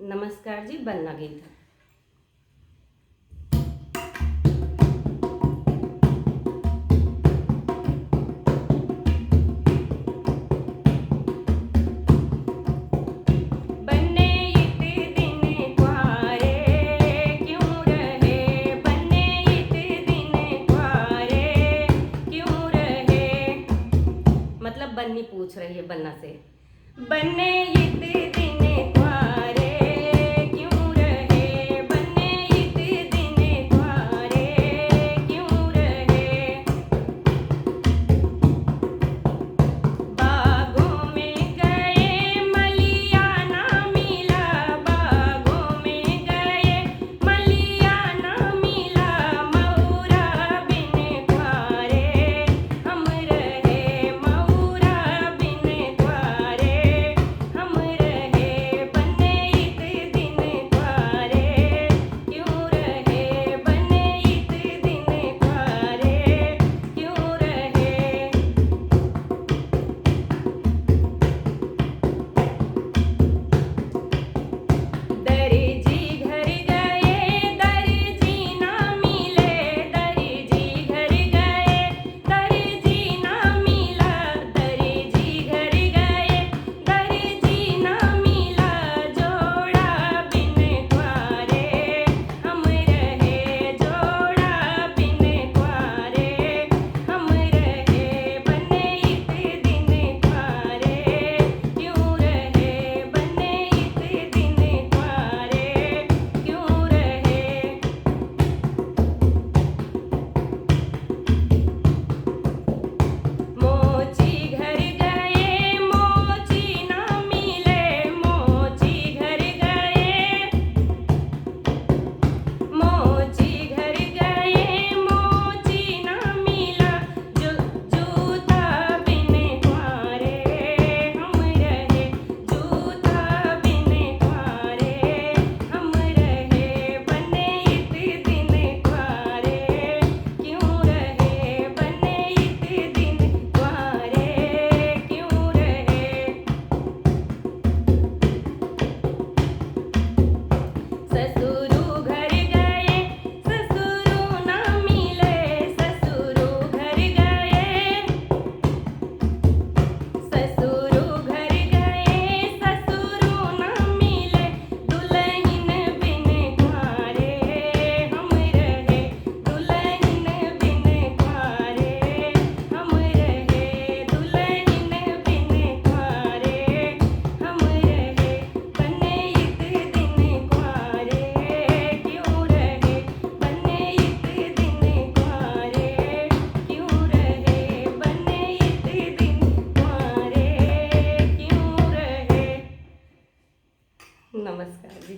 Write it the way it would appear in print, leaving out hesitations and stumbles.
नमस्कार जी, बन्ना गीत। बन्ने इत दिन क्वारे क्यों रहे, बन्ने इत दिन क्वारे क्यों रहे। मतलब बन्नी पूछ रही है बन्ना से, बन्ने इत दिन क्वारे क्यों रहे, बन्ने इत दिन क्वारे क्यों रहे। बागों में गए मलिया ना मिला, बागों में गए मलिया ना मिला, मऊरा बिन क्वारे हम रहे, मऊरा बिन क्वारे हम रहे। बन्ने इत दिन क्वारे क्यों रहे, बन्ने इत दिन क्वारे क्यों रहे। दर्जी घर गए दर्जी ना मिले, दर्जी घर गए दर्जी ना मिला, दर्जी घर गए दर्जी ना मिला, जोड़ा बिन क्वारे हम रहे, जोड़ा बिन क्वारे हम रहे। बन्ने इत दिन क्वारे क्यों रहे, बन्ने इत दिन क्वारे क्यों रहे। मोची घर गए मोची ना मिले, मोची घर गए मोची घर गए मोची ना मिला, जूता बिन क्वारे हम रहे, जूता बिन क्वारे हम रहे। बन्ने इत दिन क्वारे क्यों रहे, बन्ने इत दिन क्वारे क्यों रहे। ससुरु घर गए ससुरु ना मिले, ससुरु घर गए ससुरु घर गए ससुरु ना मिले, दुल्हन बिन क्वारे हम रहे, दुल्हन बिन क्वारे हम रहे, दुल्हन बिन क्वारे हम रहे। बन्ने इत दिन क्वारे क्यों रहे, बन्ने इत दिन क्वारे क्यों रहे, बन्ने इत दिन क्वारे क्यों रहे। नमस्कार जी।